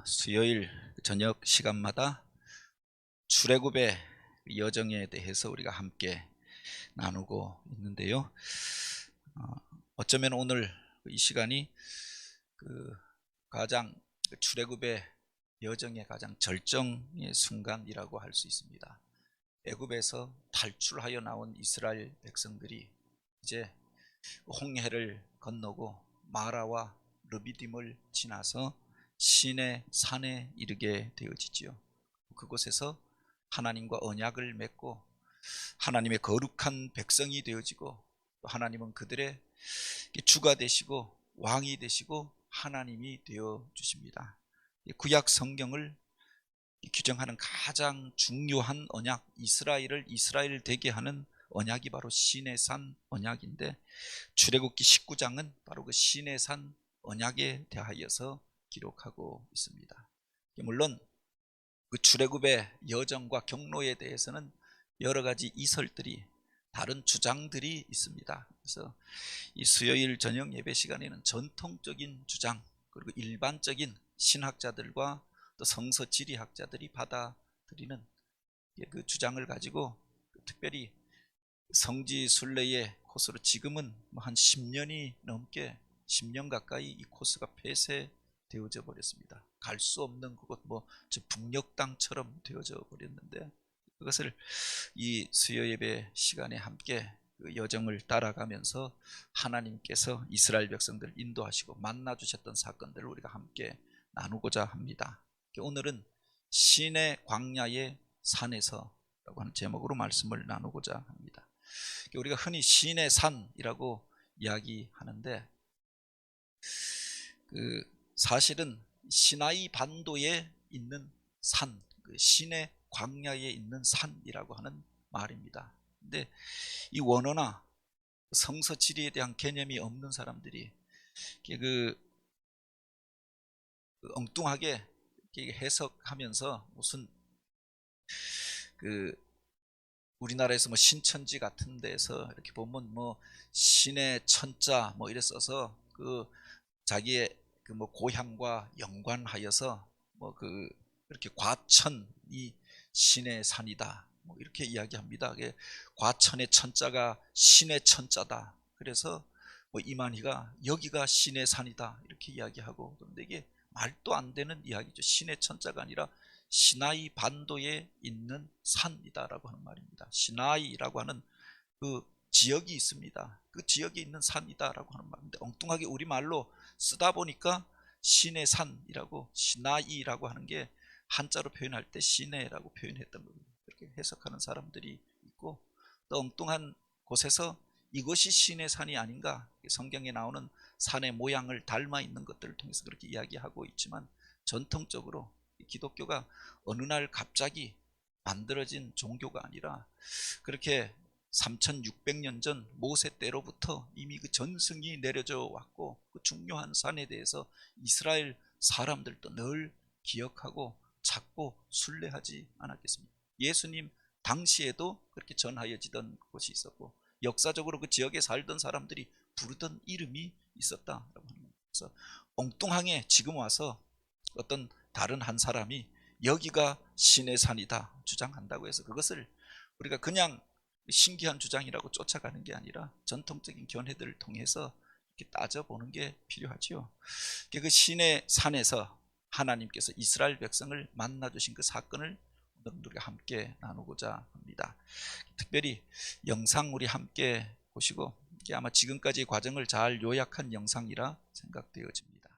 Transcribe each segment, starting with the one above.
수요일 저녁 시간마다 출애굽의 여정에 대해서 우리가 함께 나누고 있는데요. 어쩌면 오늘 이 시간이 가장 출애굽의 여정의 가장 절정의 순간이라고 할 수 있습니다. 애굽에서 탈출하여 나온 이스라엘 백성들이 이제 홍해를 건너고 마라와 르비딤을 지나서 시내 산에 이르게 되어지지요. 그곳에서 하나님과 언약을 맺고 하나님의 거룩한 백성이 되어지고, 또 하나님은 그들의 주가 되시고 왕이 되시고 하나님이 되어 주십니다. 구약 성경을 규정하는 가장 중요한 언약, 이스라엘을 이스라엘 되게 하는 언약이 바로 시내산 언약인데, 출애굽기 19장은 바로 그 시내산 언약에 대하여서 기록하고 있습니다. 물론 그 출애굽의 여정과 경로에 대해서는 여러 가지 이설들이, 다른 주장들이 있습니다. 그래서 이 수요일 저녁 예배 시간에는 전통적인 주장, 그리고 일반적인 신학자들과 또 성서 지리학자들이 받아들이는 그 주장을 가지고, 특별히 성지 순례의 코스로 지금은 한 10년이 넘게, 10년 가까이 이 코스가 폐쇄되어져 버렸습니다. 갈 수 없는 그곳, 저 북녘땅처럼 되어져 버렸는데, 그것을 이 수요 예배 시간에 함께 그 여정을 따라가면서 하나님께서 이스라엘 백성들을 인도하시고 만나 주셨던 사건들을 우리가 함께 나누고자 합니다. 오늘은 신의 광야의 산에서 라고 하는 제목으로 말씀을 나누고자 합니다. 우리가 흔히 신의 산이라고 이야기하는데, 사실은 시나이 반도에 있는 산, 신의 광야에 있는 산이라고 하는 말입니다. 근데 이 원어나 성서 지리에 대한 개념이 없는 사람들이 엉뚱하게 해석하면서 무슨 우리나라에서 신천지 같은 데서 이렇게 보면 신의 천자 이래 써서 자기의 고향과 연관하여서 이렇게 과천이 신의 산이다 이렇게 이야기합니다. 과천의 천자가 신의 천자다. 그래서 이만희가 여기가 신의 산이다 이렇게 이야기하고, 그런데 이게 말도 안 되는 이야기죠. 신의 천자가 아니라 시나이 반도에 있는 산이다라고 하는 말입니다. 시나이라고 하는 그 지역이 있습니다. 그 지역에 있는 산이다라고 하는 말인데, 엉뚱하게 우리말로 쓰다 보니까 신의 산이라고, 시나이라고 하는 게 한자로 표현할 때 시내라고 표현했던 겁니다. 그렇게 해석하는 사람들이 있고, 또 엉뚱한 곳에서 이것이 신의 산이 아닌가, 성경에 나오는 산의 모양을 닮아 있는 것들을 통해서 그렇게 이야기하고 있지만, 전통적으로 기독교가 어느 날 갑자기 만들어진 종교가 아니라, 그렇게 3600년 전 모세 때로부터 이미 그 전승이 내려져 왔고, 그 중요한 산에 대해서 이스라엘 사람들도 늘 기억하고 찾고 순례하지 않았겠습니까? 예수님 당시에도 그렇게 전하여지던 곳이 있었고, 역사적으로 그 지역에 살던 사람들이 부르던 이름이 있었다라고 하는 거예요. 그래서 엉뚱하게 지금 와서 어떤 다른 한 사람이 여기가 신의 산이다 주장한다고 해서 그것을 우리가 그냥 신기한 주장이라고 쫓아가는 게 아니라 전통적인 견해들을 통해서 이렇게 따져보는 게 필요하지요. 그 신의 산에서 하나님께서 이스라엘 백성을 만나주신 그 사건을 오늘 우리가 함께 나누고자 합니다. 특별히 영상 우리 함께 보시고, 이게 아마 지금까지 과정을 잘 요약한 영상이라 생각되어집니다.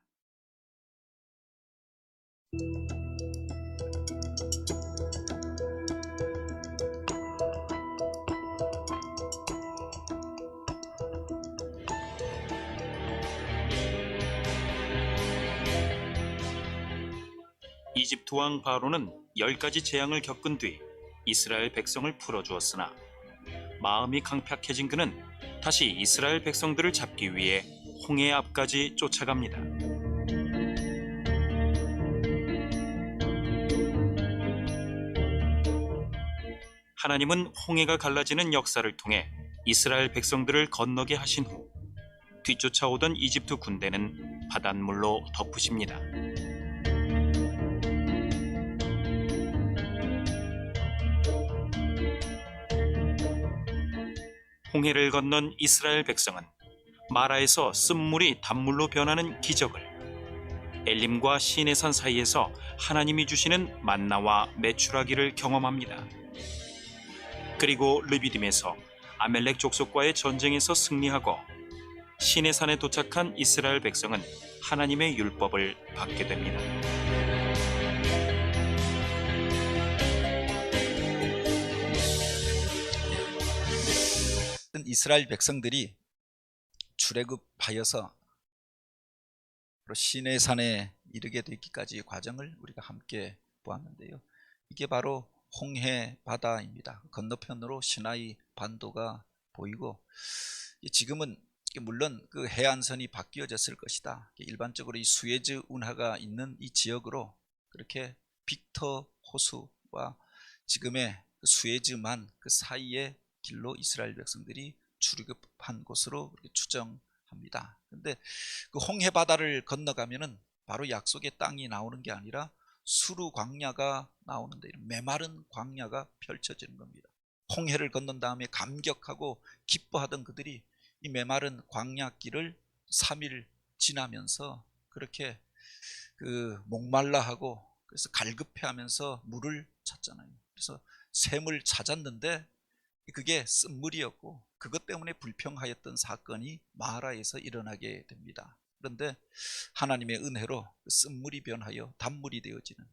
이집트 왕 바로는 10가지 재앙을 겪은 뒤 이스라엘 백성을 풀어주었으나, 마음이 강팍해진 그는 다시 이스라엘 백성들을 잡기 위해 홍해 앞까지 쫓아갑니다. 하나님은 홍해가 갈라지는 역사를 통해 이스라엘 백성들을 건너게 하신 후 뒤쫓아오던 이집트 군대는 바닷물로 덮으십니다. 홍해를 건넌 이스라엘 백성은 마라에서 쓴물이 단물로 변하는 기적을, 엘림과 시내산 사이에서 하나님이 주시는 만나와 메추라기를 경험합니다. 그리고 르비딤에서 아멜렉 족속과의 전쟁에서 승리하고 시내산에 도착한 이스라엘 백성은 하나님의 율법을 받게 됩니다. 이스라엘 백성들이 출애굽하여서 시내산에 이르게 되기까지의 과정을 우리가 함께 보았는데요. 이게 바로 홍해 바다입니다. 건너편으로 시나이 반도가 보이고, 지금은 물론 그 해안선이 바뀌어졌을 것이다. 일반적으로 이 수에즈 운하가 있는 이 지역으로 그렇게 빅터 호수와 지금의 그 수에즈만 그 사이의 길로 이스라엘 백성들이 출애굽한 곳으로 그렇게 추정합니다. 그런데 그 홍해 바다를 건너가면은 바로 약속의 땅이 나오는 게 아니라 수루 광야가 나오는데, 이런 메마른 광야가 펼쳐지는 겁니다. 홍해를 건넌 다음에 감격하고 기뻐하던 그들이 이 메마른 광야길을 3일 지나면서 그렇게 그 목말라하고, 그래서 갈급해하면서 물을 찾잖아요. 그래서 샘을 찾았는데 그게 쓴물이었고, 그것 때문에 불평하였던 사건이 마라에서 일어나게 됩니다. 그런데 하나님의 은혜로 그 쓴물이 변하여 단물이 되어지는,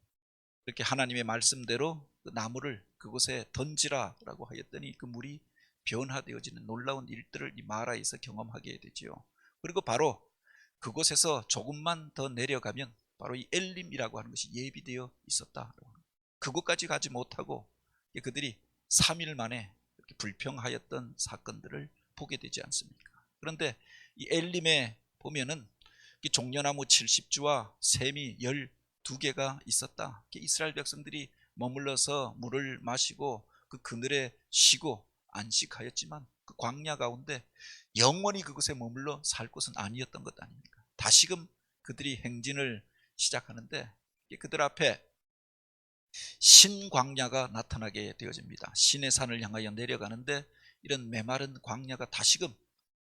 이렇게 하나님의 말씀대로 그 나무를 그곳에 던지라라고 하였더니 그 물이 변화되어지는 놀라운 일들을 이 마라에서 경험하게 되지요. 그리고 바로 그곳에서 조금만 더 내려가면 바로 이 엘림이라고 하는 것이 예비되어 있었다. 그곳까지 가지 못하고 그들이 3일 만에 이렇게 불평하였던 사건들을 보게 되지 않습니까? 그런데 이 엘림에 보면은 이 종려나무 70주와 샘이 12개가 있었다. 이스라엘 백성들이 머물러서 물을 마시고 그 그늘에 쉬고 안식하였지만 그 광야 가운데 영원히 그곳에 머물러 살 곳은 아니었던 것 아닙니까? 다시금 그들이 행진을 시작하는데 그들 앞에 신광야가 나타나게 되어집니다. 신의 산을 향하여 내려가는데 이런 메마른 광야가 다시금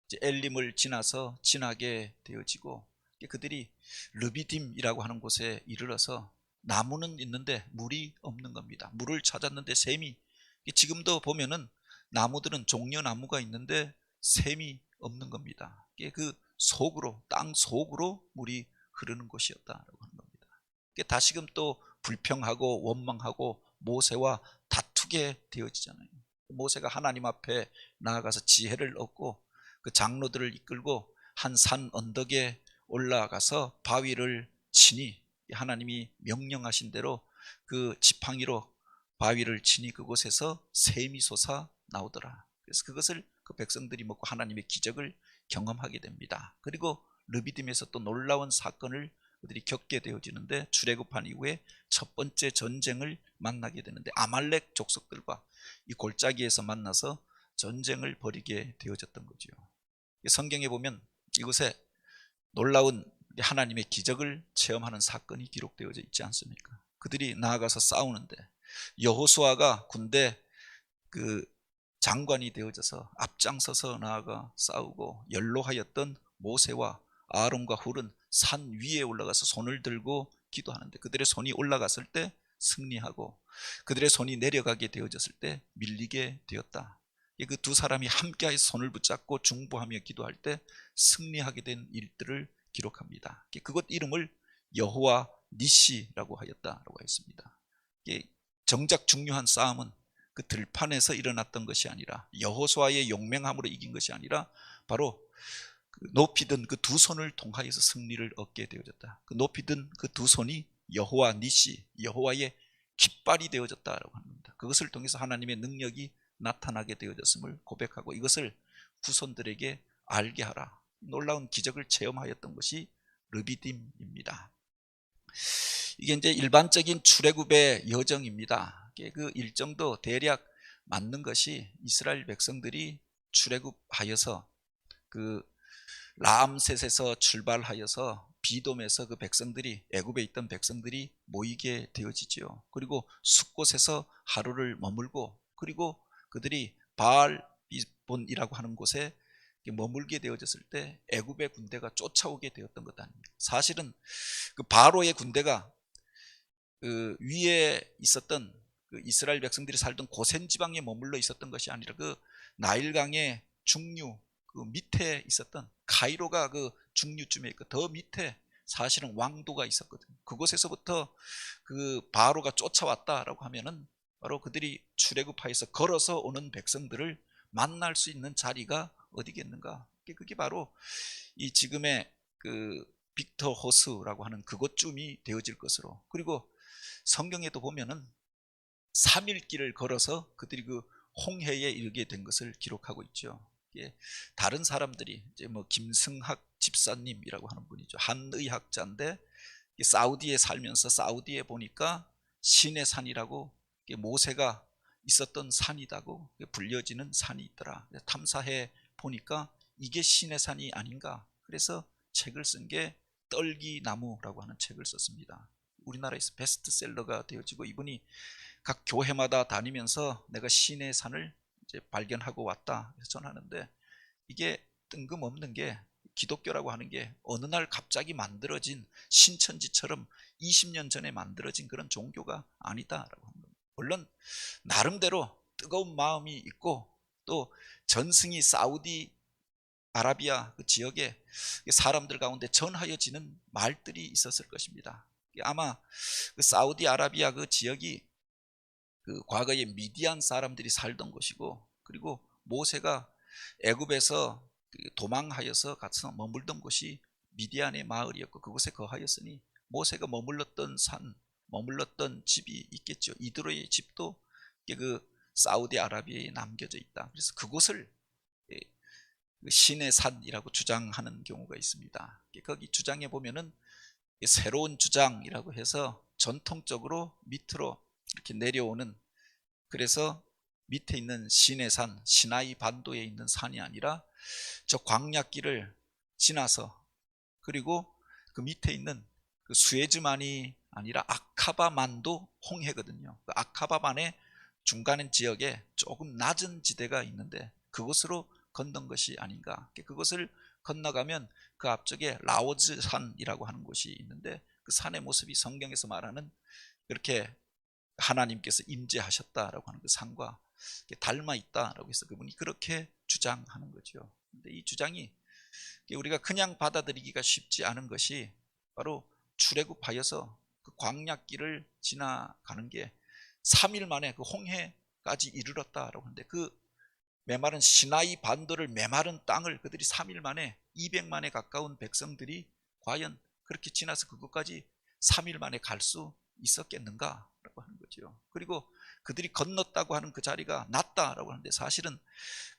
이제 엘림을 지나서 지나게 되어지고, 그들이 르비딤이라고 하는 곳에 이르러서 나무는 있는데 물이 없는 겁니다. 물을 찾았는데 샘이, 지금도 보면은 나무들은 종려나무가 있는데 샘이 없는 겁니다. 그 속으로, 땅 속으로 물이 흐르는 곳이었다라고 하는 겁니다. 다시금 또 불평하고 원망하고 모세와 다투게 되어지잖아요. 모세가 하나님 앞에 나아가서 지혜를 얻고 그 장로들을 이끌고 한 산 언덕에 올라가서 바위를 치니, 하나님이 명령하신 대로 그 지팡이로 바위를 치니 그곳에서 샘이 솟아 나오더라. 그래서 그것을 그 백성들이 먹고 하나님의 기적을 경험하게 됩니다. 그리고 르비딤에서 또 놀라운 사건을 그들이 겪게 되어지는데, 출애굽한 이후에 첫 번째 전쟁을 만나게 되는데 아말렉 족속들과 이 골짜기에서 만나서 전쟁을 벌이게 되어졌던 거죠. 성경에 보면 이곳에 놀라운 하나님의 기적을 체험하는 사건이 기록되어져 있지 않습니까? 그들이 나아가서 싸우는데 여호수아가 군대 그 장관이 되어져서 앞장서서 나아가 싸우고, 연로하였던 모세와 아론과 훌은 산 위에 올라가서 손을 들고 기도하는데 그들의 손이 올라갔을 때 승리하고 그들의 손이 내려가게 되어졌을 때 밀리게 되었다. 그 두 사람이 함께하여 손을 붙잡고 중보하며 기도할 때 승리하게 된 일들을 기록합니다. 그것 이름을 여호와 니시라고 하였다라고 했습니다. 정작 중요한 싸움은 그 들판에서 일어났던 것이 아니라, 여호수아의 용맹함으로 이긴 것이 아니라 바로 높이 든 그 두 손을 통하여서 승리를 얻게 되어졌다. 그 높이 든 그 두 손이 여호와 니시, 여호와의 깃발이 되어졌다라고 합니다. 그것을 통해서 하나님의 능력이 나타나게 되어졌음을 고백하고 이것을 후손들에게 알게 하라. 놀라운 기적을 체험하였던 것이 르비딤입니다. 이게 이제 일반적인 출애굽의 여정입니다. 그 일정도 대략 맞는 것이, 이스라엘 백성들이 출애굽하여서 그 라암셋에서 출발하여서 비돔에서 그 백성들이, 애굽에 있던 백성들이 모이게 되어지죠. 그리고 숫곳에서 하루를 머물고, 그리고 그들이 바알 기본이라고 하는 곳에 머물게 되어졌을 때 애굽의 군대가 쫓아오게 되었던 것 아닙니까? 사실은 그 바로의 군대가 그 위에 있었던 그 이스라엘 백성들이 살던 고센 지방에 머물러 있었던 것이 아니라 그 나일강의 중류 그 밑에 있었던 카이로가 그 중류쯤에 있고 더 밑에 사실은 왕도가 있었거든요. 그곳에서부터 그 바로가 쫓아왔다라고 하면은 바로 그들이 출애굽하여서 걸어서 오는 백성들을 만날 수 있는 자리가 어디겠는가? 그게 바로 이 지금의 그 빅터 호스라고 하는 그곳쯤이 되어질 것으로, 그리고 성경에도 보면은 3일 길을 걸어서 그들이 그 홍해에 이르게 된 것을 기록하고 있죠. 다른 사람들이 이제 뭐 김승학 집사님이라고 하는 분이죠. 한의학자인데 사우디에 살면서 사우디에 보니까 신의 산이라고 모세가 있었던 산이라고 불려지는 산이 있더라. 탐사해 보니까 이게 신의 산이 아닌가. 그래서 책을 쓴 게 떨기나무라고 하는 책을 썼습니다. 우리나라에서 베스트셀러가 되어지고 이분이 각 교회마다 다니면서 내가 신의 산을 이제 발견하고 왔다 전하는데, 이게 뜬금없는 게 기독교라고 하는 게 어느 날 갑자기 만들어진 신천지처럼 20년 전에 만들어진 그런 종교가 아니다라고 합니다. 물론 나름대로 뜨거운 마음이 있고 또 전승이 사우디 아라비아 그 지역에 사람들 가운데 전하여지는 말들이 있었을 것입니다. 아마 그 사우디 아라비아 그 지역이 그 과거에 미디안 사람들이 살던 곳이고, 그리고 모세가 애굽에서 도망하여서 가서 머물던 곳이 미디안의 마을이었고 그곳에 거하였으니 모세가 머물렀던 산, 머물렀던 집이 있겠죠. 이드로의 집도 그 사우디 아라비아에 남겨져 있다. 그래서 그곳을 신의 산이라고 주장하는 경우가 있습니다. 거기 주장해 보면은 새로운 주장이라고 해서 전통적으로 밑으로 이렇게 내려오는, 그래서 밑에 있는 신의 산, 시나이 반도에 있는 산이 아니라 저 광야길을 지나서, 그리고 그 밑에 있는 그 수에즈만이 아니라 아카바만도 홍해거든요. 그 아카바만의 중간 지역에 조금 낮은 지대가 있는데 그곳으로 건넌 것이 아닌가. 그것을 건너가면 그 앞쪽에 라오즈산이라고 하는 곳이 있는데 그 산의 모습이 성경에서 말하는 그렇게 하나님께서 임재하셨다라고 하는 그 산과 닮아 있다라고 해서 그분이 그렇게 주장하는 거죠. 근데 이 주장이 우리가 그냥 받아들이기가 쉽지 않은 것이 바로 출애굽하여서 그 광야길을 지나가는 게 3일 만에 그 홍해까지 이르렀다라고 하는데, 그 메마른 시나이 반도를, 메마른 땅을 그들이 3일 만에 200만에 가까운 백성들이 과연 그렇게 지나서 그것까지 3일 만에 갈 수 있었겠는가라고 하는 거죠. 그리고 그들이 건넜다고 하는 그 자리가 낮다라고 하는데 사실은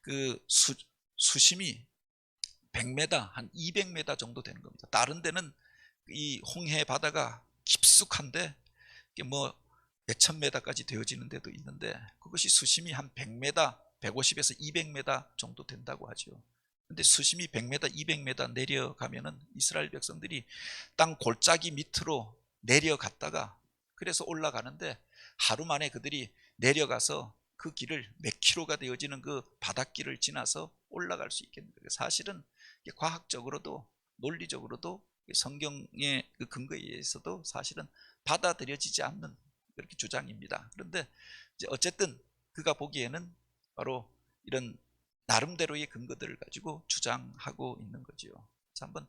그 수심이 100m, 한 200m 정도 되는 겁니다. 다른 데는 이 홍해 바다가 깊숙한데 뭐 몇천 메다까지 되어지는 데도 있는데 그것이 수심이 한 100m, 150에서 200m 정도 된다고 하죠. 근데 수심이 100m, 200m 내려가면은 이스라엘 백성들이 땅 골짜기 밑으로 내려갔다가 그래서 올라가는데 하루 만에 그들이 내려가서 그 길을 몇 킬로가 되어지는 그 바닷길을 지나서 올라갈 수 있겠는 거예요. 사실은 과학적으로도 논리적으로도 성경의 그 근거에 의해서도 사실은 받아들여지지 않는 그렇게 주장입니다. 그런데 이제 어쨌든 그가 보기에는 바로 이런 나름대로의 근거들을 가지고 주장하고 있는 거죠. 그래서 한번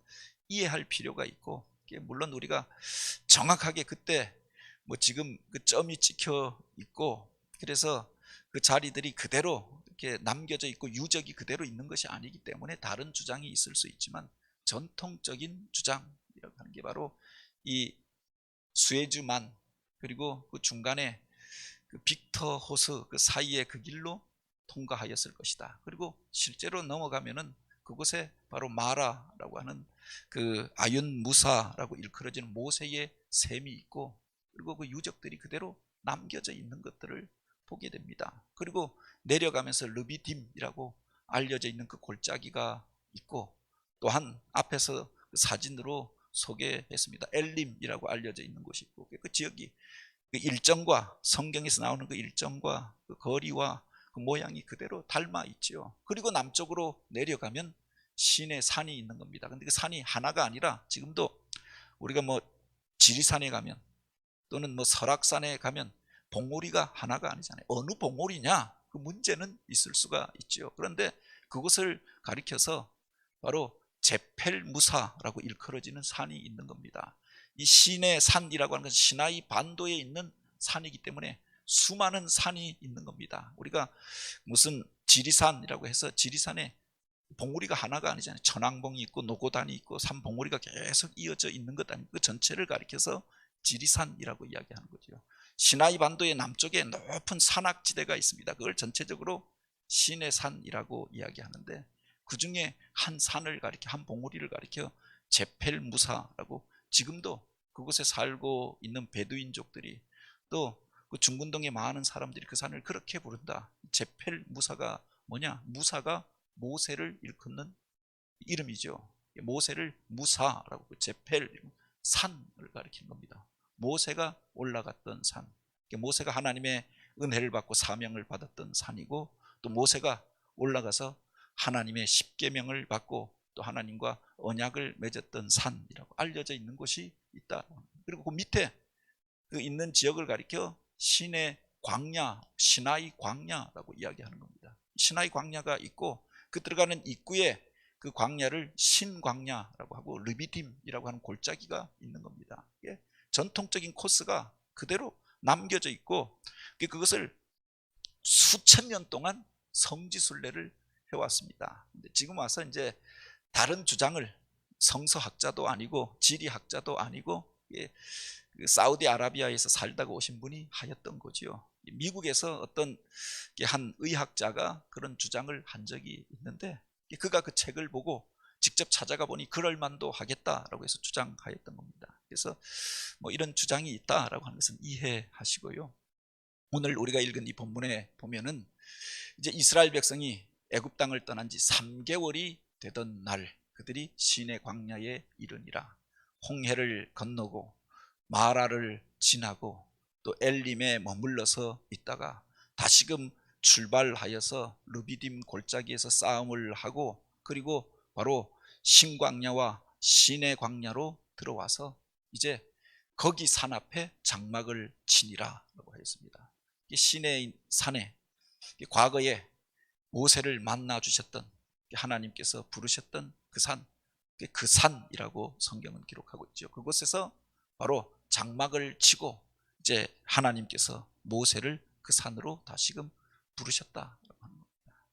이해할 필요가 있고, 물론 우리가 정확하게 그때 뭐 지금 그 점이 찍혀 있고 그래서 그 자리들이 그대로 이렇게 남겨져 있고 유적이 그대로 있는 것이 아니기 때문에 다른 주장이 있을 수 있지만 전통적인 주장이라고 하는 게 바로 이 수에즈만 그리고 그 중간에 그 빅터 호스 그 사이에 그 길로 통과하였을 것이다. 그리고 실제로 넘어가면은 그곳에 바로 마라라고 하는 그 아윤 무사라고 일컬어지는 모세의 샘이 있고, 그리고 그 유적들이 그대로 남겨져 있는 것들을 보게 됩니다. 그리고 내려가면서 르비딤이라고 알려져 있는 그 골짜기가 있고, 또한 앞에서 그 사진으로 소개했습니다. 엘림이라고 알려져 있는 곳이 있고, 그 지역이 그 일정과 성경에서 나오는 그 일정과 그 거리와 그 모양이 그대로 닮아 있죠. 그리고 남쪽으로 내려가면 시내 산이 있는 겁니다. 근데 그 산이 하나가 아니라 지금도 우리가 뭐 지리산에 가면 또는 뭐 설악산에 가면 봉우리가 하나가 아니잖아요. 어느 봉우리냐? 그 문제는 있을 수가 있죠. 그런데 그것을 가리켜서 바로 제펠무사라고 일컬어지는 산이 있는 겁니다. 이 시내 산이라고 하는 것은 시나이 반도에 있는 산이기 때문에 수많은 산이 있는 겁니다. 우리가 무슨 지리산이라고 해서 지리산에 봉우리가 하나가 아니잖아요. 천왕봉이 있고 노고단이 있고 산봉우리가 계속 이어져 있는 것 아니고 그 전체를 가리켜서 지리산이라고 이야기하는 거죠. 시나이 반도의 남쪽에 높은 산악지대가 있습니다. 그걸 전체적으로 시내산이라고 이야기하는데 그 중에 한 산을 가리켜 한 봉우리를 가리켜 제펠무사라고 지금도 그곳에 살고 있는 베두인족들이 또 그 중군동의 많은 사람들이 그 산을 그렇게 부른다. 제펠무사가 뭐냐? 무사가 모세를 일컫는 이름이죠. 모세를 무사라고 제펠 산을 가리키는 겁니다. 모세가 올라갔던 산. 모세가 하나님의 은혜를 받고 사명을 받았던 산이고 또 모세가 올라가서 하나님의 십계명을 받고 또 하나님과 언약을 맺었던 산이라고 알려져 있는 곳이 있다. 그리고 그 밑에 그 있는 지역을 가리켜 시내 광야, 시나이 광야라고 이야기하는 겁니다. 시나이 광야가 있고 그 들어가는 입구에 그 광야를 신광야라고 하고 르비딤이라고 하는 골짜기가 있는 겁니다. 이게 전통적인 코스가 그대로 남겨져 있고 그것을 수천 년 동안 성지순례를 해왔습니다. 근데 지금 와서 이제 다른 주장을 성서학자도 아니고 지리학자도 아니고 사우디아라비아에서 살다가 오신 분이 하였던 거지요. 미국에서 어떤 한 의학자가 그런 주장을 한 적이 있는데 그가 그 책을 보고 직접 찾아가 보니 그럴만도 하겠다라고 해서 주장하였던 겁니다. 그래서 뭐 이런 주장이 있다라고 하는 것은 이해하시고요. 오늘 우리가 읽은 이 본문에 보면은 이제 이스라엘 백성이 애굽 땅을 떠난 지 3개월이 되던 날 그들이 시내 광야에 이르니라. 홍해를 건너고 마라를 지나고 또 엘림에 머물러서 있다가 다시금 출발하여서 르비딤 골짜기에서 싸움을 하고 그리고 바로 신광야와 시내 광야로 들어와서 이제 거기 산 앞에 장막을 치니라 라고 하였습니다. 시내 산에 과거에 모세를 만나 주셨던 하나님께서 부르셨던 그 산이라고 성경은 기록하고 있죠. 그곳에서 바로 장막을 치고 이제 하나님께서 모세를 그 산으로 다시금 부르셨다라고 하는 겁니다.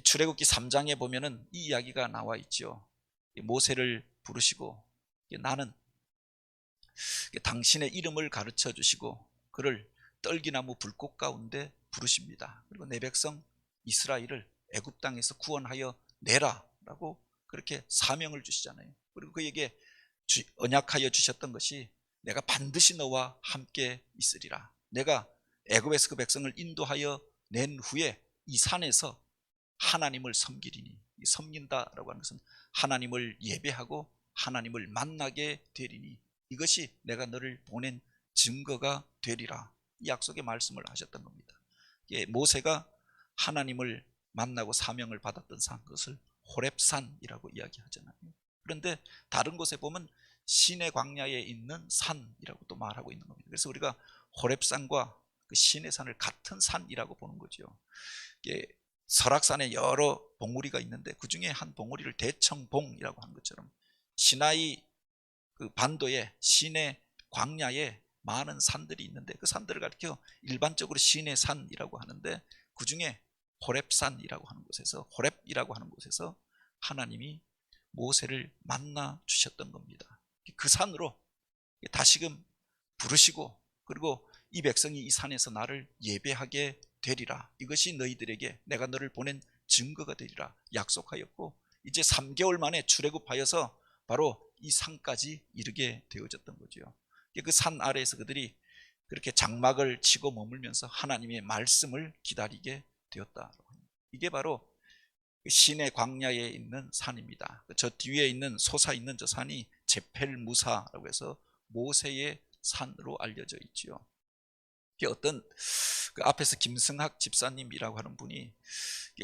출애굽기 3장에 보면은 이 이야기가 나와 있죠. 모세를 부르시고 나는 당신의 이름을 가르쳐 주시고 그를 떨기나무 불꽃 가운데 부르십니다. 그리고 내 백성 이스라엘을 애굽 땅에서 구원하여 내라라고 그렇게 사명을 주시잖아요. 그리고 그에게 언약하여 주셨던 것이 내가 반드시 너와 함께 있으리라. 내가 애굽에서 그 백성을 인도하여 낸 후에 이 산에서 하나님을 섬기리니, 섬긴다라고 하는 것은 하나님을 예배하고 하나님을 만나게 되리니 이것이 내가 너를 보낸 증거가 되리라. 이 약속의 말씀을 하셨던 겁니다. 모세가 하나님을 만나고 사명을 받았던 산, 그것을 호렙산이라고 이야기하잖아요. 그런데 다른 곳에 보면 시내 광야에 있는 산이라고 또 말하고 있는 겁니다. 그래서 우리가 호렙산과 그 시내 산을 같은 산이라고 보는 거죠. 설악산에 여러 봉우리가 있는데 그 중에 한 봉우리를 대청봉이라고 하는 것처럼 시나이 그 반도의 시내 광야에 많은 산들이 있는데 그 산들을 가리켜 일반적으로 시내 산이라고 하는데 그 중에 호렙산이라고 하는 곳에서 호렙이라고 하는 곳에서 하나님이 모세를 만나 주셨던 겁니다. 그 산으로 다시금 부르시고 그리고 이 백성이 이 산에서 나를 예배하게 되리라. 이것이 너희들에게 내가 너를 보낸 증거가 되리라 약속하였고 이제 3개월 만에 출애굽하여서 바로 이 산까지 이르게 되어졌던 거죠. 그 산 아래에서 그들이 그렇게 장막을 치고 머물면서 하나님의 말씀을 기다리게 되었다. 이게 바로 시내 광야에 있는 산입니다. 저 뒤에 있는 솟아 있는 저 산이 제펠무사라고 해서 모세의 산으로 알려져 있지요. 이게 어떤 그 앞에서 김승학 집사님이라고 하는 분이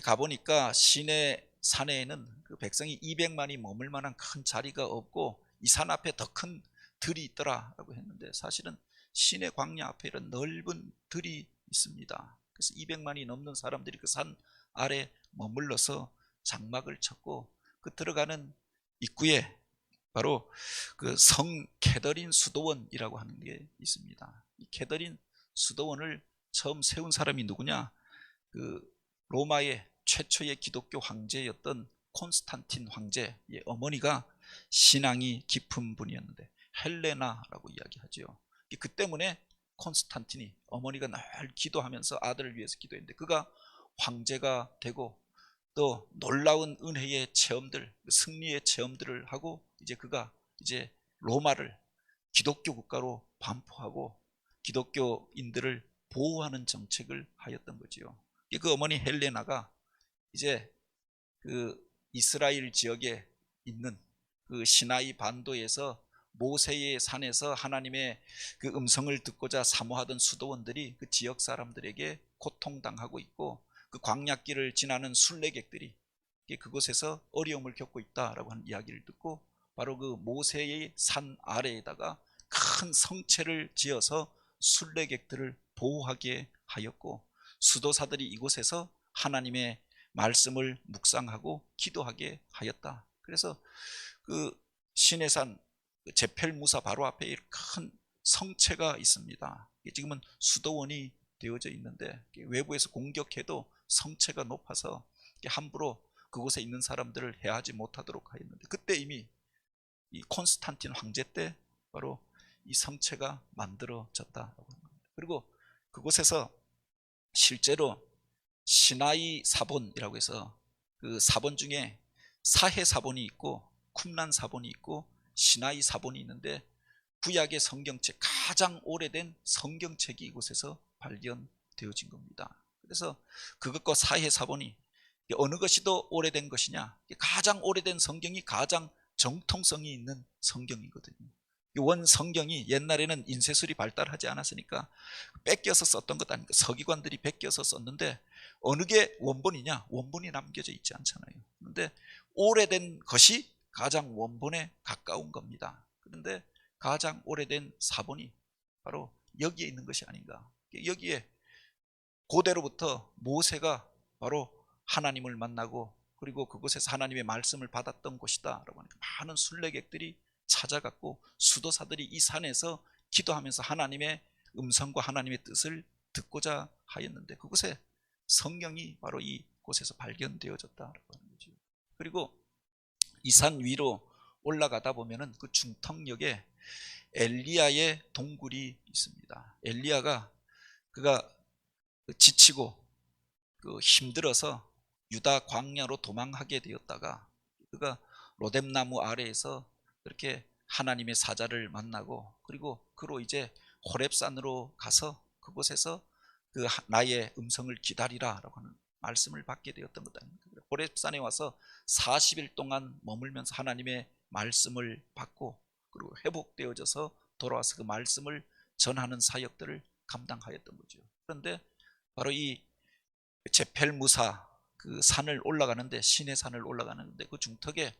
가보니까 시내 산에는 그 백성이 200만이 머물 만한 큰 자리가 없고 이 산 앞에 더 큰 들이 있더라라고 했는데, 사실은 시내 광야 앞에 이런 넓은 들이 있습니다. 그래서 200만이 넘는 사람들이 그 산 아래 머물러서 장막을 쳤고, 그 들어가는 입구에 바로 그 성 캐더린 수도원이라고 하는 게 있습니다. 이 캐더린 수도원을 처음 세운 사람이 누구냐? 그 로마의 최초의 기독교 황제였던 콘스탄틴 황제의 어머니가 신앙이 깊은 분이었는데 헬레나라고 이야기하죠. 그 때문에 콘스탄틴이, 어머니가 늘 기도하면서 아들을 위해서 기도했는데 그가 황제가 되고 또 놀라운 은혜의 체험들, 승리의 체험들을 하고 이제 그가 이제 로마를 기독교 국가로 반포하고 기독교인들을 보호하는 정책을 하였던 거지요. 그 어머니 헬레나가 이제 그 이스라엘 지역에 있는 그 시나이 반도에서 모세의 산에서 하나님의 그 음성을 듣고자 사모하던 수도원들이 그 지역 사람들에게 고통당하고 있고, 그 광야길을 지나는 순례객들이 그곳에서 어려움을 겪고 있다라고 하는 이야기를 듣고 바로 그 모세의 산 아래에다가 큰 성체를 지어서 순례객들을 보호하게 하였고, 수도사들이 이곳에서 하나님의 말씀을 묵상하고 기도하게 하였다. 그래서 그 시내산 제펠무사 바로 앞에 큰 성체가 있습니다. 지금은 수도원이 되어져 있는데 외부에서 공격해도 성체가 높아서 함부로 그곳에 있는 사람들을 해하지 못하도록 하였는데, 그때 이미 이 콘스탄틴 황제 때 바로 이 성체가 만들어졌다라고 합니다. 그리고 그곳에서 실제로 시나이 사본이라고 해서 그 사본 중에 사해 사본이 있고 쿰란 사본이 있고 시나이 사본이 있는데, 구약의 성경책, 가장 오래된 성경책이 이곳에서 발견되어진 겁니다. 그래서 그것과 사해 사본이 어느 것이 더 오래된 것이냐, 가장 오래된 성경이 가장 정통성이 있는 성경이거든요. 원 성경이 옛날에는 인쇄술이 발달하지 않았으니까 뺏겨서 썼던 것 아닙니까? 서기관들이 뺏겨서 썼는데 어느 게 원본이냐? 원본이 남겨져 있지 않잖아요. 그런데 오래된 것이 가장 원본에 가까운 겁니다. 그런데 가장 오래된 사본이 바로 여기에 있는 것이 아닌가. 여기에 고대로부터 모세가 바로 하나님을 만나고 그리고 그곳에서 하나님의 말씀을 받았던 곳이다 라고 하니까 많은 순례객들이 찾아갔고 수도사들이 이 산에서 기도하면서 하나님의 음성과 하나님의 뜻을 듣고자 하였는데, 그곳에 성경이 바로 이곳에서 발견되어졌다라고 하는 거죠. 그리고 이 산 위로 올라가다 보면은 그 중턱역에 엘리야의 동굴이 있습니다. 엘리야가 그가 지치고 힘들어서 유다 광야로 도망하게 되었다가 그가 로뎀나무 아래에서 그렇게 하나님의 사자를 만나고 그리고 그로 이제 호렙산으로 가서 그곳에서 그 나의 음성을 기다리라라고 하는 말씀을 받게 되었던 것 아닙니까? 호렙산에 와서 40일 동안 머물면서 하나님의 말씀을 받고 그리고 회복되어져서 돌아와서 그 말씀을 전하는 사역들을 감당하였던 거죠. 그런데 바로 이 제펠무사 그 산을 올라가는데, 시내 산을 올라가는데 그 중턱에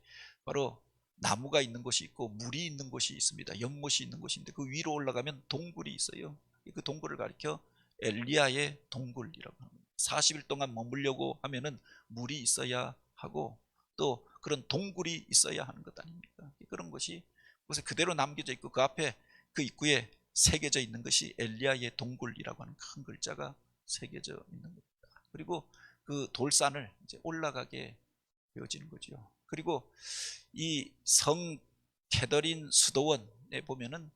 바로 나무가 있는 곳이 있고 물이 있는 곳이 있습니다. 연못이 있는 곳인데 그 위로 올라가면 동굴이 있어요. 그 동굴을 가리켜 엘리야의 동굴이라고 합니다. 40일 동안 머물려고 하면은 물이 있어야 하고 또 그런 동굴이 있어야 하는 것 아닙니까? 그런 것이 그곳에 그대로 남겨져 있고 그 앞에 그 입구에 새겨져 있는 것이 엘리야의 동굴이라고 하는 큰 글자가 새겨져 있는 겁니다. 그리고 그 돌산을 이제 올라가게 되어지는 거죠. 그리고 이 성 캐더린 수도원에 보면은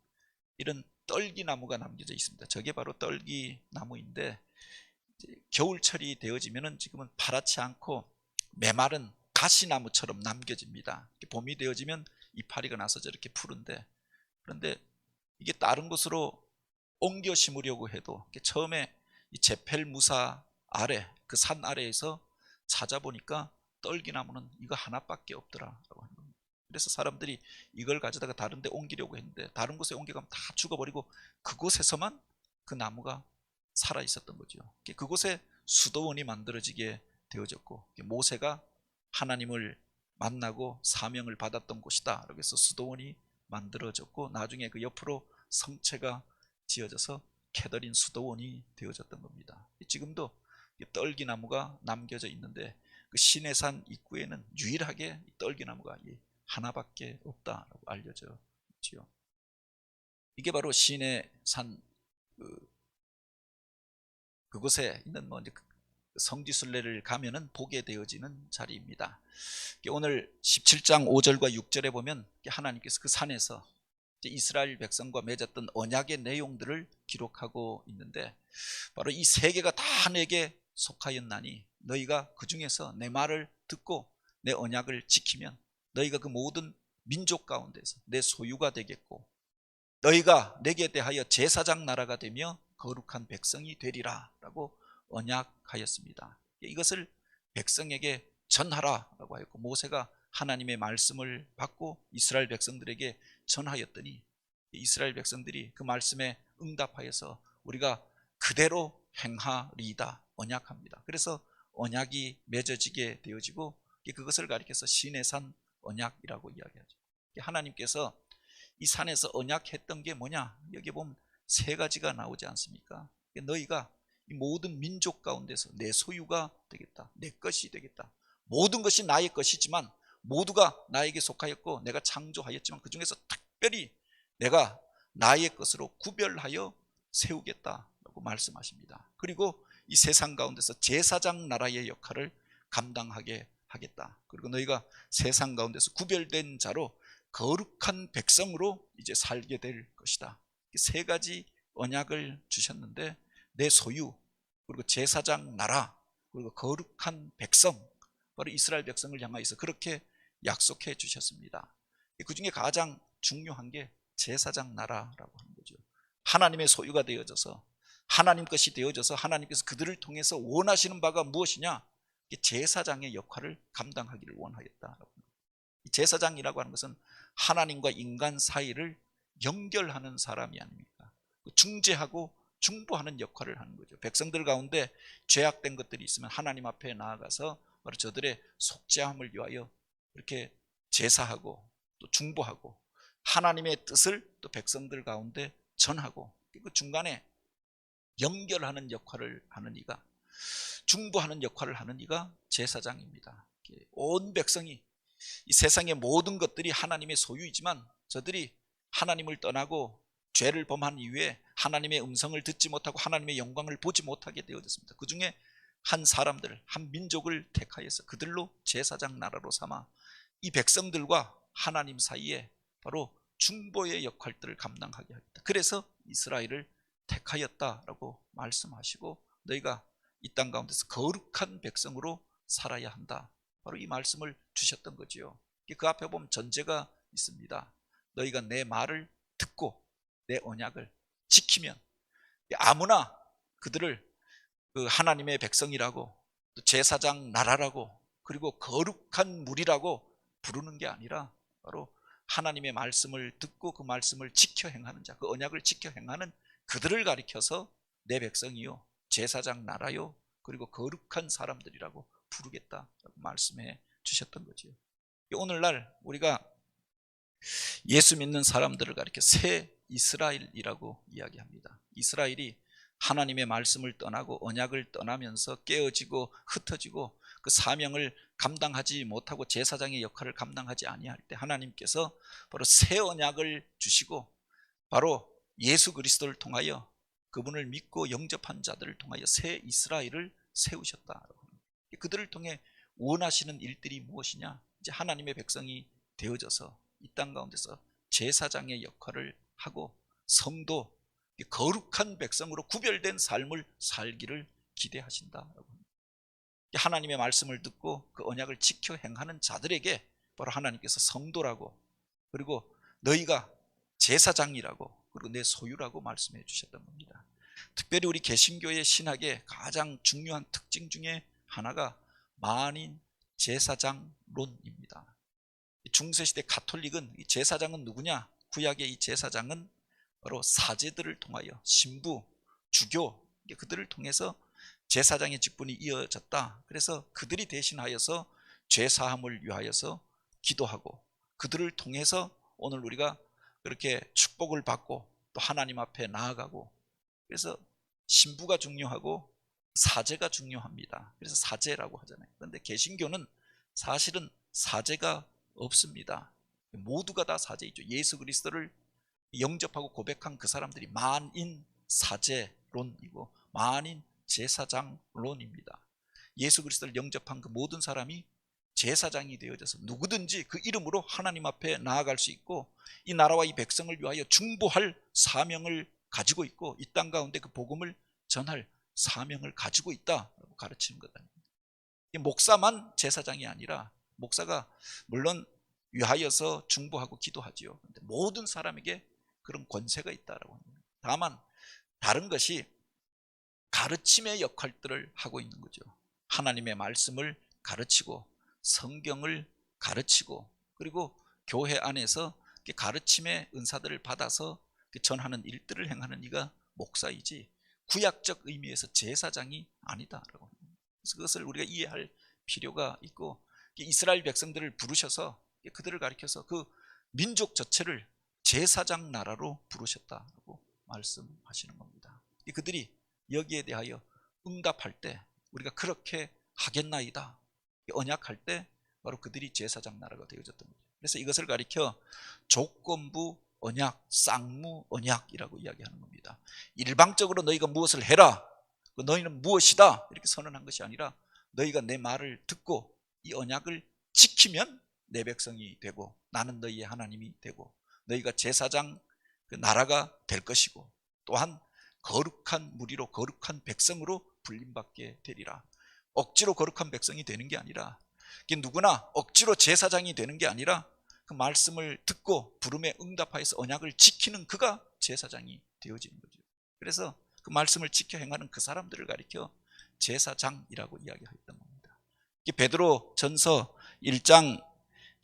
이런 떨기나무가 남겨져 있습니다. 저게 바로 떨기나무인데 겨울철이 되어지면은 지금은 파랗지 않고 메마른 가시나무처럼 남겨집니다. 봄이 되어지면 이파리가 나서 저렇게 푸른데, 그런데 이게 다른 곳으로 옮겨 심으려고 해도 처음에 이 제펠무사 아래 그 산 아래에서 찾아보니까 떨기나무는 이거 하나밖에 없더라라고 하는 겁니다. 그래서 사람들이 이걸 가져다가 다른 데 옮기려고 했는데 다른 곳에 옮겨가면 다 죽어버리고 그곳에서만 그 나무가 살아 있었던 거죠. 그곳에 수도원이 만들어지게 되어졌고, 모세가 하나님을 만나고 사명을 받았던 곳이다. 그래서 수도원이 만들어졌고, 나중에 그 옆으로 성체가 지어져서 캐더린 수도원이 되어졌던 겁니다. 지금도 떨기나무가 남겨져 있는데, 그 시내산 입구에는 유일하게 떨기나무가 하나밖에 없다라고 알려져 있지요. 이게 바로 시내산 그곳에 있는 이제 성지순례를 가면은 보게 되어지는 자리입니다. 오늘 17장 5절과 6절에 보면 하나님께서 그 산에서 이스라엘 백성과 맺었던 언약의 내용들을 기록하고 있는데, 바로 이 세 개가 다 내게 속하였나니 너희가 그 중에서 내 말을 듣고 내 언약을 지키면 너희가 그 모든 민족 가운데서 내 소유가 되겠고, 너희가 내게 대하여 제사장 나라가 되며 거룩한 백성이 되리라 라고 언약하였습니다. 이것을 백성에게 전하라라고 하였고, 모세가 하나님의 말씀을 받고 이스라엘 백성들에게 전하였더니 이스라엘 백성들이 그 말씀에 응답하여서 우리가 그대로 행하리이다 언약합니다. 그래서 언약이 맺어지게 되어지고, 그것을 가리켜서 시내산 언약이라고 이야기하죠. 하나님께서 이 산에서 언약했던 게 뭐냐? 여기 보면 세 가지가 나오지 않습니까? 너희가 이 모든 민족 가운데서 내 소유가 되겠다, 내 것이 되겠다. 모든 것이 나의 것이지만 모두가 나에게 속하였고 내가 창조하였지만 그 중에서 특별히 내가 나의 것으로 구별하여 세우겠다라고 말씀하십니다. 그리고 이 세상 가운데서 제사장 나라의 역할을 감당하게 하겠다. 그리고 너희가 세상 가운데서 구별된 자로 거룩한 백성으로 이제 살게 될 것이다. 세 가지 언약을 주셨는데, 내 소유, 그리고 제사장 나라, 그리고 거룩한 백성, 바로 이스라엘 백성을 향하여서 그렇게 약속해 주셨습니다. 그 중에 가장 중요한 게 제사장 나라라고 하는 거죠. 하나님의 소유가 되어져서, 하나님 것이 되어져서 하나님께서 그들을 통해서 원하시는 바가 무엇이냐? 제사장의 역할을 감당하기를 원하였다라고. 제사장이라고 하는 것은 하나님과 인간 사이를 연결하는 사람이 아닙니까? 중재하고 중보하는 역할을 하는 거죠. 백성들 가운데 죄악된 것들이 있으면 하나님 앞에 나아가서 바로 저들의 속죄함을 위하여 이렇게 제사하고 또 중보하고, 하나님의 뜻을 또 백성들 가운데 전하고, 그 중간에 연결하는 역할을 하는 이가, 중보하는 역할을 하는 이가 제사장입니다. 온 백성이, 이 세상의 모든 것들이 하나님의 소유이지만 저들이 하나님을 떠나고 죄를 범한 이후에 하나님의 음성을 듣지 못하고 하나님의 영광을 보지 못하게 되어졌습니다. 그 중에 한 사람들, 한 민족을 택하여서 그들로 제사장 나라로 삼아 이 백성들과 하나님 사이에 바로 중보의 역할들을 감당하게 하겠다. 그래서 이스라엘을 택하였다라고 말씀하시고, 너희가 이 땅 가운데서 거룩한 백성으로 살아야 한다, 바로 이 말씀을 주셨던 거지요. 그 앞에 보면 전제가 있습니다. 너희가 내 말을 듣고 내 언약을 지키면 아무나 그들을 그 하나님의 백성이라고, 또 제사장 나라라고, 그리고 거룩한 무리라고 부르는 게 아니라 바로 하나님의 말씀을 듣고 그 말씀을 지켜 행하는 자, 그 언약을 지켜 행하는 그들을 가리켜서 내 백성이요, 제사장 나라요, 그리고 거룩한 사람들이라고 부르겠다라고 말씀해 주셨던 거죠. 오늘날 우리가 예수 믿는 사람들을 가리켜 새 이스라엘이라고 이야기합니다. 이스라엘이 하나님의 말씀을 떠나고 언약을 떠나면서 깨어지고 흩어지고 그 사명을 감당하지 못하고 제사장의 역할을 감당하지 아니할 때 하나님께서 바로 새 언약을 주시고 바로 예수 그리스도를 통하여 그분을 믿고 영접한 자들을 통하여 새 이스라엘을 세우셨다. 그들을 통해 원하시는 일들이 무엇이냐? 이제 하나님의 백성이 되어져서 이 땅 가운데서 제사장의 역할을 하고 성도, 거룩한 백성으로 구별된 삶을 살기를 기대하신다. 하나님의 말씀을 듣고 그 언약을 지켜 행하는 자들에게 바로 하나님께서 성도라고, 그리고 너희가 제사장이라고, 그리고 내 소유라고 말씀해 주셨던 겁니다. 특별히 우리 개신교의 신학의 가장 중요한 특징 중에 하나가 만인 제사장론입니다. 중세시대 가톨릭은 이 제사장은 누구냐? 구약의 이 제사장은 바로 사제들을 통하여 신부, 주교, 그들을 통해서 제사장의 직분이 이어졌다. 그래서 그들이 대신하여서 죄사함을 위하여서 기도하고 그들을 통해서 오늘 우리가 그렇게 축복을 받고 또 하나님 앞에 나아가고, 그래서 신부가 중요하고 사제가 중요합니다. 그래서 사제라고 하잖아요. 그런데 개신교는 사실은 사제가 없습니다. 모두가 다 사제이죠. 예수 그리스도를 영접하고 고백한 그 사람들이 만인 사제론이고 만인 제사장론입니다. 예수 그리스도를 영접한 그 모든 사람이 제사장이 되어져서 누구든지 그 이름으로 하나님 앞에 나아갈 수 있고 이 나라와 이 백성을 위하여 중보할 사명을 가지고 있고 이 땅 가운데 그 복음을 전할 사명을 가지고 있다라고 가르치는 거다. 목사만 제사장이 아니라 목사가 물론 위하여서 중보하고 기도하지요. 근데 모든 사람에게 그런 권세가 있다라고 합니다. 다만 다른 것이 가르침의 역할들을 하고 있는 거죠. 하나님의 말씀을 가르치고 성경을 가르치고 그리고 교회 안에서 가르침의 은사들을 받아서 전하는 일들을 행하는 이가 목사이지 구약적 의미에서 제사장이 아니다라고 합니다. 그래서 그것을 우리가 이해할 필요가 있고 이스라엘 백성들을 부르셔서 그들을 가리켜서 그 민족 자체를 제사장 나라로 부르셨다고 말씀하시는 겁니다. 그들이 여기에 대하여 응답할 때 우리가 그렇게 하겠나이다 언약할 때 바로 그들이 제사장 나라가 되어졌던 거죠. 그래서 이것을 가리켜 조건부 언약, 쌍무 언약이라고 이야기하는 겁니다. 일방적으로 너희가 무엇을 해라, 너희는 무엇이다 이렇게 선언한 것이 아니라 너희가 내 말을 듣고 이 언약을 지키면 내 백성이 되고 나는 너희의 하나님이 되고 너희가 제사장 그 나라가 될 것이고 또한 거룩한 무리로 거룩한 백성으로 불림받게 되리라. 억지로 거룩한 백성이 되는 게 아니라 누구나 억지로 제사장이 되는 게 아니라 그 말씀을 듣고 부름에 응답하여서 언약을 지키는 그가 제사장이 되어지는 거죠. 그래서 그 말씀을 지켜 행하는 그 사람들을 가리켜 제사장이라고 이야기했던 겁니다. 베드로 전서 1장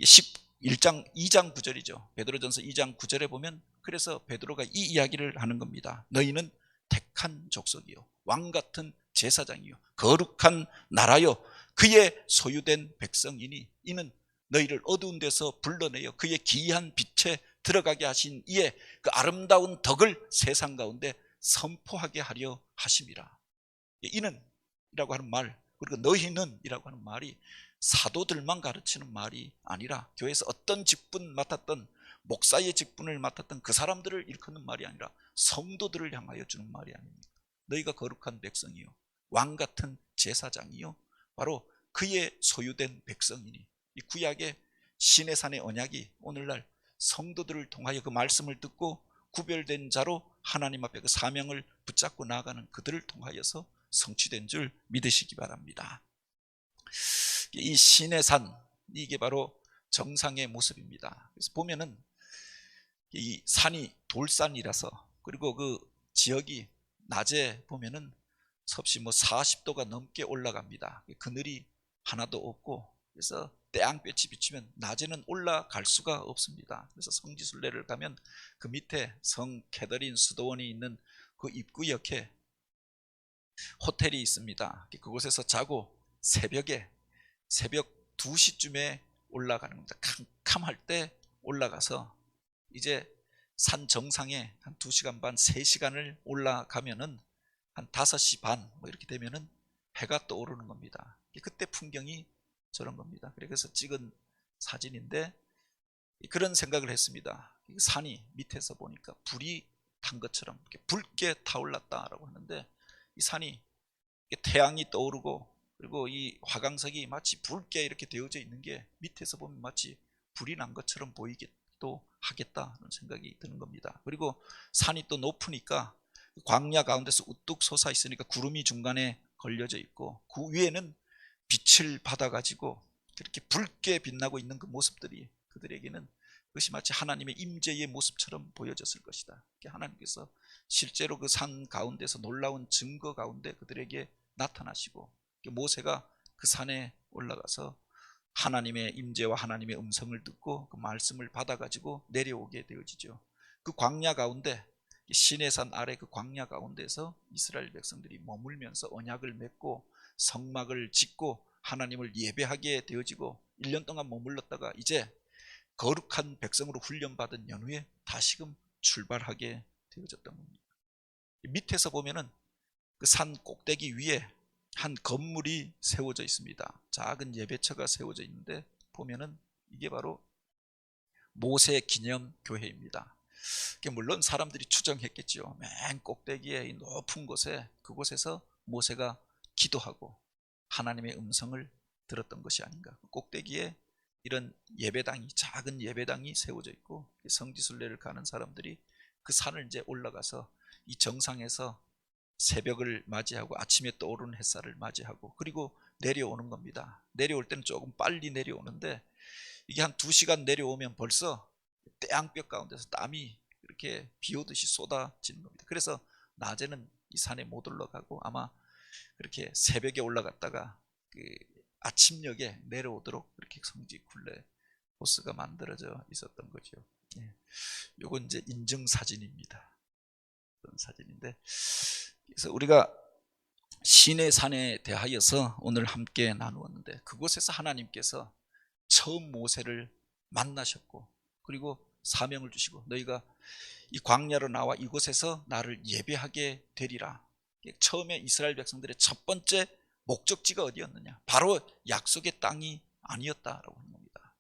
2장 9절이죠. 베드로전서 2장 9절에 보면 그래서 베드로가 이 이야기를 하는 겁니다. 너희는 택한 족속이요 왕같은 제사장이요 거룩한 나라요 그의 소유된 백성이니 이는 너희를 어두운 데서 불러내어 그의 기이한 빛에 들어가게 하신 이의 그 아름다운 덕을 세상 가운데 선포하게 하려 하심이라. 이는 이라고 하는 말 그리고 너희는 이라고 하는 말이 사도들만 가르치는 말이 아니라 교회에서 어떤 직분 맡았던 목사의 직분을 맡았던 그 사람들을 일컫는 말이 아니라 성도들을 향하여 주는 말이 아닙니까? 너희가 거룩한 백성이요 왕같은 제사장이요 바로 그의 소유된 백성이니 이 구약의 시내산의 언약이 오늘날 성도들을 통하여 그 말씀을 듣고 구별된 자로 하나님 앞에 그 사명을 붙잡고 나아가는 그들을 통하여서 성취된 줄 믿으시기 바랍니다. 이 시내산 이게 바로 정상의 모습입니다. 그래서 보면은 이 산이 돌산이라서 그리고 그 지역이 낮에 보면은 섭씨 40도가 넘게 올라갑니다. 그늘이 하나도 없고 그래서 태양볕이 비치면 낮에는 올라갈 수가 없습니다. 그래서 성지순례를 가면 그 밑에 성 캐더린 수도원이 있는 그 입구역에 호텔이 있습니다. 그곳에서 자고 새벽 2시쯤에 올라가는 겁니다. 캄캄할 때 올라가서 이제 산 정상에 한 2시간 반, 3시간을 올라가면은 한 5시 반 이렇게 되면은 해가 떠오르는 겁니다. 그때 풍경이 저런 겁니다. 그래서 찍은 사진인데 그런 생각을 했습니다. 산이 밑에서 보니까 불이 탄 것처럼 이렇게 붉게 타올랐다라고 하는데 이 산이 태양이 떠오르고 그리고 이 화강석이 마치 붉게 이렇게 되어져 있는 게 밑에서 보면 마치 불이 난 것처럼 보이기도 하겠다는 생각이 드는 겁니다. 그리고 산이 또 높으니까 광야 가운데서 우뚝 솟아 있으니까 구름이 중간에 걸려져 있고 그 위에는 빛을 받아가지고 그렇게 붉게 빛나고 있는 그 모습들이 그들에게는 그것이 마치 하나님의 임재의 모습처럼 보여졌을 것이다. 하나님께서 실제로 그 산 가운데서 놀라운 증거 가운데 그들에게 나타나시고 모세가 그 산에 올라가서 하나님의 임재와 하나님의 음성을 듣고 그 말씀을 받아가지고 내려오게 되어지죠. 그 광야 가운데 시내산 아래 그 광야 가운데서 이스라엘 백성들이 머물면서 언약을 맺고 성막을 짓고 하나님을 예배하게 되어지고 1년 동안 머물렀다가 이제 거룩한 백성으로 훈련받은 연후에 다시금 출발하게 되어졌던 겁니다. 밑에서 보면은 그 산 꼭대기 위에 한 건물이 세워져 있습니다. 작은 예배처가 세워져 있는데 보면은 이게 바로 모세 기념 교회입니다. 물론 사람들이 추정했겠죠. 맨 꼭대기에 이 높은 곳에 그곳에서 모세가 기도하고 하나님의 음성을 들었던 것이 아닌가. 꼭대기에 이런 예배당이, 작은 예배당이 세워져 있고 성지순례를 가는 사람들이 그 산을 이제 올라가서 이 정상에서 새벽을 맞이하고 아침에 떠오르는 햇살을 맞이하고 그리고 내려오는 겁니다. 내려올 때는 조금 빨리 내려오는데 이게 한 2시간 내려오면 벌써 태양볕 가운데서 땀이 이렇게 비 오듯이 쏟아지는 겁니다. 그래서 낮에는 이 산에 못 올라가고 아마 그렇게 새벽에 올라갔다가 그 아침녘에 내려오도록 이렇게 성지 굴레 코스가 만들어져 있었던 거죠. 요건 이제 인증 사진입니다. 그런 사진인데, 그래서 우리가 시내산에 대하여서 오늘 함께 나누었는데 그곳에서 하나님께서 처음 모세를 만나셨고 그리고 사명을 주시고 너희가 이 광야로 나와 이곳에서 나를 예배하게 되리라. 처음에 이스라엘 백성들의 첫 번째 목적지가 어디였느냐? 바로 약속의 땅이 아니었다라고 하는 겁니다.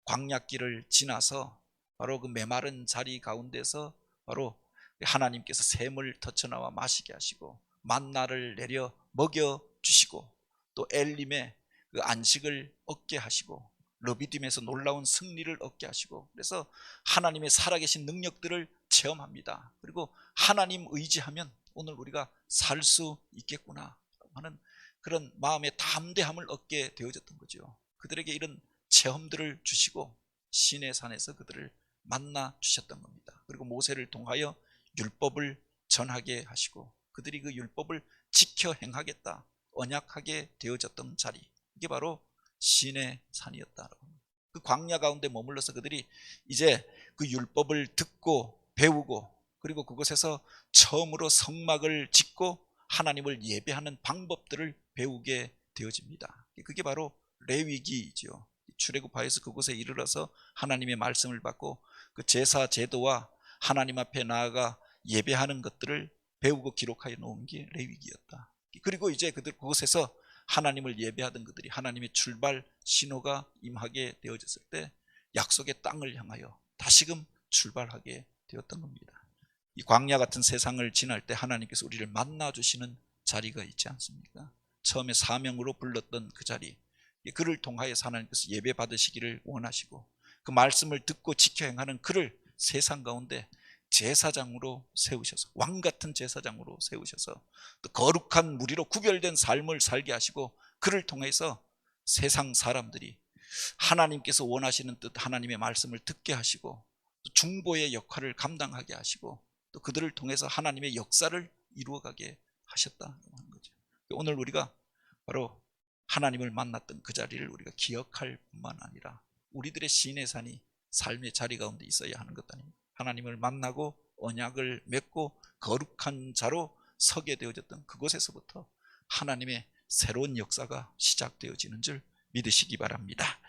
광야길을 지나서 바로 그 메마른 자리 가운데서 바로 하나님께서 샘을 터쳐나와 마시게 하시고 만나를 내려 먹여 주시고 또 엘림의 그 안식을 얻게 하시고 르비딤에서 놀라운 승리를 얻게 하시고 그래서 하나님의 살아계신 능력들을 체험합니다. 그리고 하나님 의지하면 오늘 우리가 살 수 있겠구나 하는 그런 마음의 담대함을 얻게 되어졌던 거죠. 그들에게 이런 체험들을 주시고 시내산에서 그들을 만나 주셨던 겁니다. 그리고 모세를 통하여 율법을 전하게 하시고 그들이 그 율법을 지켜 행하겠다 언약하게 되어졌던 자리, 이게 바로 시내산이었다라고 합니다. 그 광야 가운데 머물러서 그들이 이제 그 율법을 듣고 배우고 그리고 그곳에서 처음으로 성막을 짓고 하나님을 예배하는 방법들을 배우게 되어집니다. 그게 바로 레위기이죠. 출애굽하여서 그곳에 이르러서 하나님의 말씀을 받고 그 제사 제도와 하나님 앞에 나아가 예배하는 것들을 배우고 기록하여 놓은 게 레위기였다. 그리고 이제 그들 그곳에서 하나님을 예배하던 그들이 하나님의 출발 신호가 임하게 되어졌을 때 약속의 땅을 향하여 다시금 출발하게 되었던 겁니다. 이 광야 같은 세상을 지날 때 하나님께서 우리를 만나 주시는 자리가 있지 않습니까? 처음에 사명으로 불렀던 그 자리, 그를 통하여서 하나님께서 예배 받으시기를 원하시고 그 말씀을 듣고 지켜 행하는 그를 세상 가운데 제사장으로 세우셔서 왕 같은 제사장으로 세우셔서 또 거룩한 무리로 구별된 삶을 살게 하시고 그를 통해서 세상 사람들이 하나님께서 원하시는 뜻 하나님의 말씀을 듣게 하시고 또 중보의 역할을 감당하게 하시고 또 그들을 통해서 하나님의 역사를 이루어가게 하셨다는 거죠. 오늘 우리가 바로 하나님을 만났던 그 자리를 우리가 기억할 뿐만 아니라 우리들의 시내산이 삶의 자리 가운데 있어야 하는 것 아닙니까? 하나님을 만나고 언약을 맺고 거룩한 자로 서게 되어졌던 그곳에서부터 하나님의 새로운 역사가 시작되어지는 줄 믿으시기 바랍니다.